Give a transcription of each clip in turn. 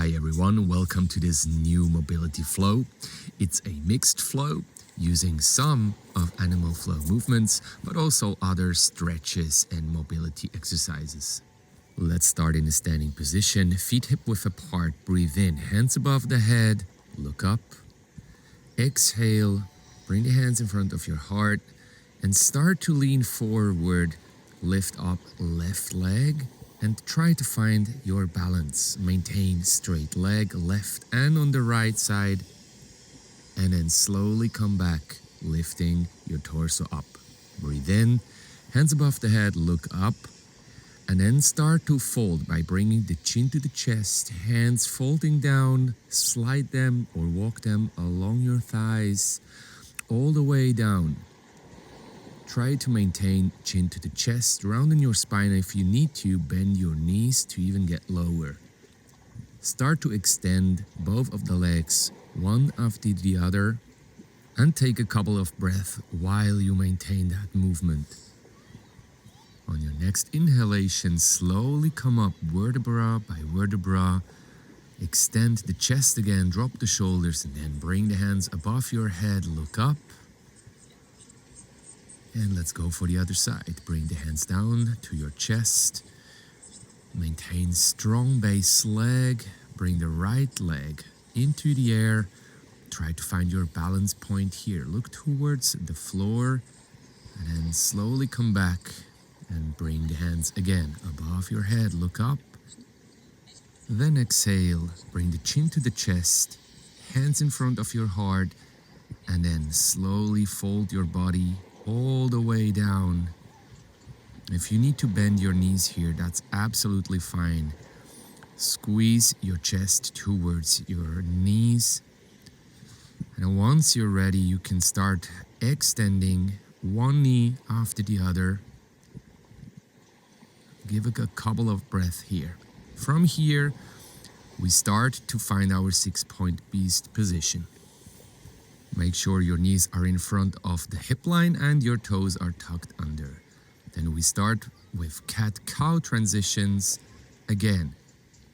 Hi everyone, welcome to this new mobility flow. It's a mixed flow using some of animal flow movements, but also other stretches and mobility exercises. Let's start in a standing position, feet hip width apart, breathe in, hands above the head, look up, exhale, bring the hands in front of your heart and start to lean forward, lift up left leg and try to find your balance. Maintain straight leg, left and on the right side, and then slowly come back, lifting your torso up. Breathe in, hands above the head, look up, and then start to fold by bringing the chin to the chest, hands folding down, slide them or walk them along your thighs, all the way down. Try to maintain chin to the chest, rounding your spine. If you need to, bend your knees to even get lower. Start to extend both of the legs, one after the other, and take a couple of breaths while you maintain that movement. On your next inhalation, slowly come up vertebra by vertebra. Extend the chest again, drop the shoulders, and then bring the hands above your head, look up. And let's go for the other side. Bring the hands down to your chest. Maintain strong base leg. Bring the right leg into the air. Try to find your balance point here. Look towards the floor and then slowly come back and bring the hands again above your head. Look up. Then exhale. Bring the chin to the chest. Hands in front of your heart. And then slowly fold your body all the way down. If you need to bend your knees here, that's absolutely fine. Squeeze your chest towards your knees. And once you're ready, you can start extending one knee after the other. Give a couple of breaths here. From here, we start to find our 6-point beast position. Make sure your knees are in front of the hip line and your toes are tucked under. Then we start with cat-cow transitions. Again,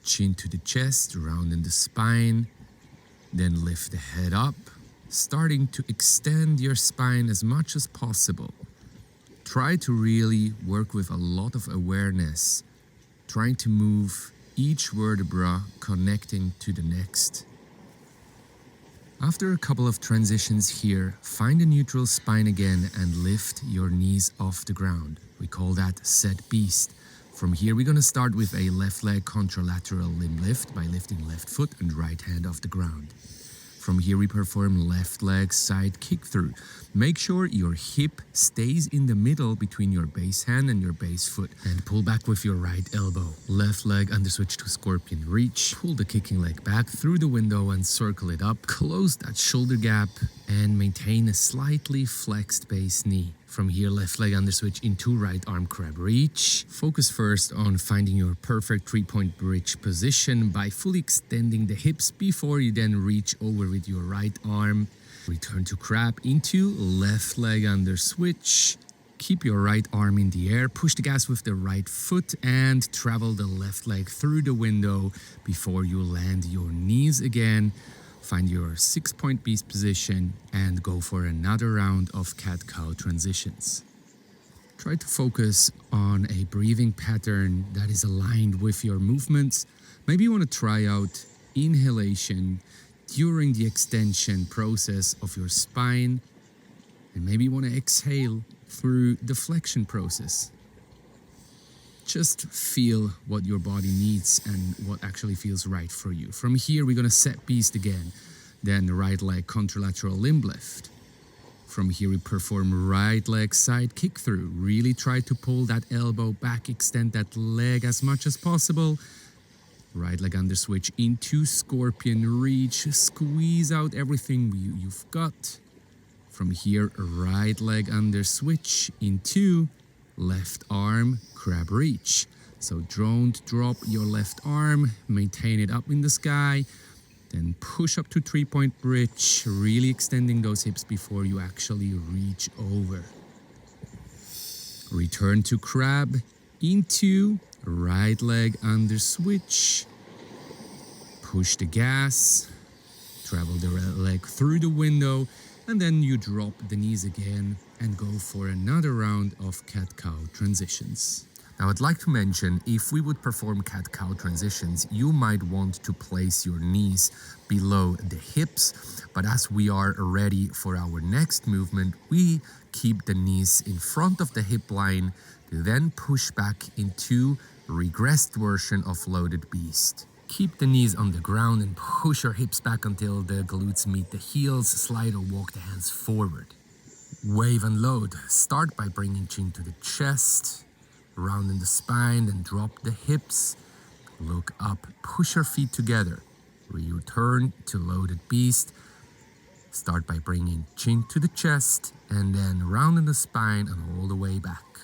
chin to the chest, rounding the spine. Then lift the head up, starting to extend your spine as much as possible. Try to really work with a lot of awareness, trying to move each vertebra connecting to the next. After a couple of transitions here, find a neutral spine again and lift your knees off the ground. We call that set beast. From here, we're going to start with a left leg contralateral limb lift by lifting left foot and right hand off the ground. From here, we perform left leg side kick through. Make sure your hip stays in the middle between your base hand and your base foot. And pull back with your right elbow. Left leg under switch to scorpion reach. Pull the kicking leg back through the window and circle it up. Close that shoulder gap and maintain a slightly flexed base knee. From here, left leg under switch into right arm crab reach. Focus first on finding your perfect 3-point bridge position by fully extending the hips before you then reach over with your right arm. Return to crab into left leg under switch. Keep your right arm in the air. Push the gas with the right foot and travel the left leg through the window before you land your knees again. Find your 6-point beast position and go for another round of cat-cow transitions. Try to focus on a breathing pattern that is aligned with your movements. Maybe you want to try out inhalation during the extension process of your spine. And maybe you want to exhale through the flexion process. Just feel what your body needs and what actually feels right for you. From here, we're going to set beast again. Then the right leg contralateral limb lift. From here, we perform right leg side kick through. Really try to pull that elbow back, extend that leg as much as possible. Right leg under switch into scorpion reach. Squeeze out everything you've got. From here, right leg under switch into left arm crab reach. So don't drop your left arm, maintain it up in the sky, then push up to 3-point bridge, really extending those hips before you actually reach over. Return to crab into right leg under switch. push the gas, travel the leg through the window, and then you drop the knees again and go for another round of cat-cow transitions. Now I'd like to mention, if we would perform cat-cow transitions, you might want to place your knees below the hips, but as we are ready for our next movement, we keep the knees in front of the hip line to then push back into regressed version of loaded beast. Keep the knees on the ground and push your hips back until the glutes meet the heels. Slide or walk the hands forward. Wave and load. Start by bringing chin to the chest, rounding the spine, then drop the hips. Look up, push your feet together. Return to loaded beast. Start by bringing chin to the chest and then rounding the spine and all the way back.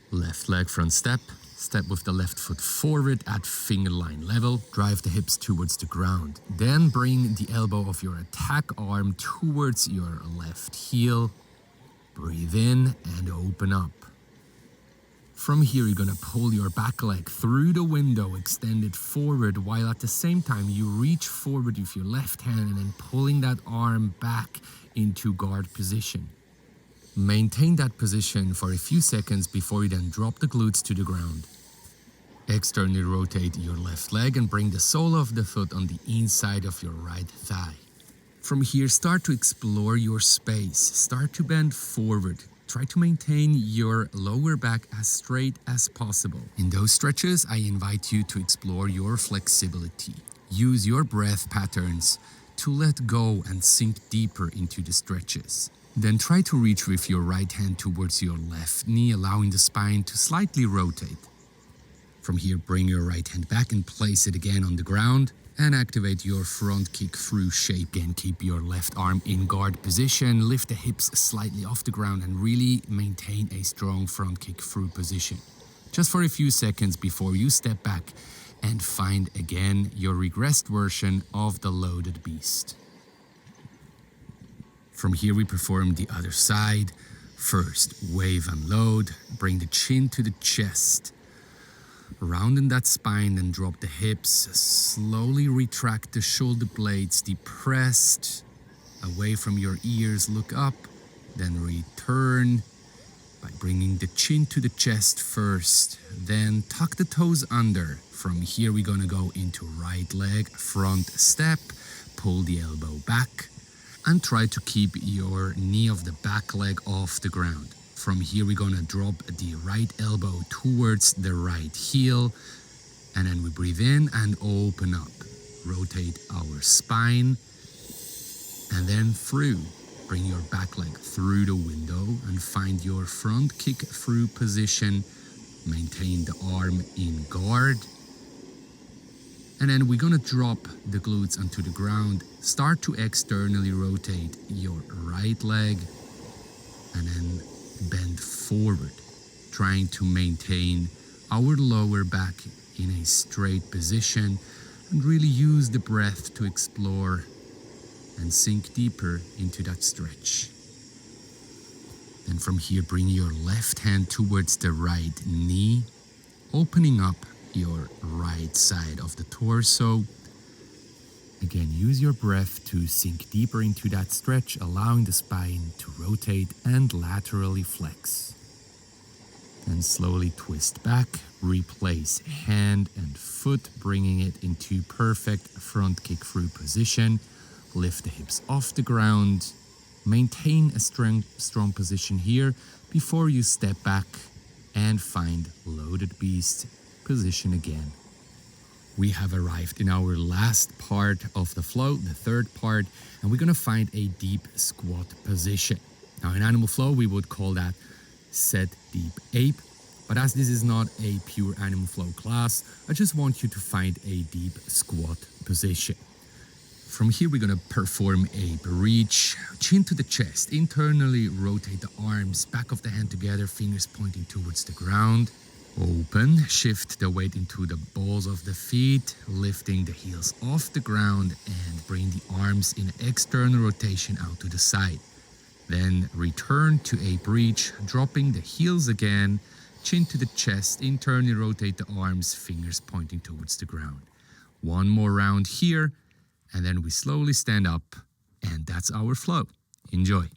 Left leg front step. Step with the left foot forward at finger line level. Drive the hips towards the ground. Then bring the elbow of your attack arm towards your left heel. Breathe in and open up. From here, you're gonna pull your back leg through the window, extend it forward, while at the same time you reach forward with your left hand and then pulling that arm back into guard position. Maintain that position for a few seconds before you then drop the glutes to the ground. Externally rotate your left leg and bring the sole of the foot on the inside of your right thigh. From here, start to explore your space. Start to bend forward. Try to maintain your lower back as straight as possible. In those stretches, I invite you to explore your flexibility. Use your breath patterns to let go and sink deeper into the stretches. Then try to reach with your right hand towards your left knee, allowing the spine to slightly rotate. From here, bring your right hand back and place it again on the ground and activate your front kick through shape. Again, keep your left arm in guard position, lift the hips slightly off the ground and really maintain a strong front kick through position. Just for a few seconds before you step back and find again your regressed version of the loaded beast. From here, we perform the other side. First, wave and load, bring the chin to the chest. Rounding that spine and drop the hips. Slowly retract the shoulder blades, depressed away from your ears. Look up, then return by bringing the chin to the chest first. Then tuck the toes under. From here, we're gonna go into right leg, front step. Pull the elbow back and try to keep your knee of the back leg off the ground. From here, we're gonna drop the right elbow towards the right heel. And then we breathe in and open up. Rotate our spine. And then through. Bring your back leg through the window and find your front kick through position. Maintain the arm in guard. And then we're gonna drop the glutes onto the ground. Start to externally rotate your right leg. And then bend forward, trying to maintain our lower back in a straight position and really use the breath to explore and sink deeper into that stretch. And from here, bring your left hand towards the right knee, opening up your right side of the torso. Again, use your breath to sink deeper into that stretch, allowing the spine to rotate and laterally flex. Then slowly twist back, replace hand and foot, bringing it into perfect front kick through position. Lift the hips off the ground. Maintain a strong position here before you step back and find loaded beast position again. We have arrived in our last part of the flow, the third part, and we're gonna find a deep squat position. Now in animal flow, we would call that set deep ape, but as this is not a pure animal flow class, I just want you to find a deep squat position. From here, we're gonna perform a reach, chin to the chest, internally rotate the arms, back of the hand together, fingers pointing towards the ground. Open, shift the weight into the balls of the feet, lifting the heels off the ground and bring the arms in external rotation out to the side. Then return to a breach, dropping the heels again, chin to the chest, internally rotate the arms, fingers pointing towards the ground. One more round here, and then we slowly stand up, and that's our flow. Enjoy.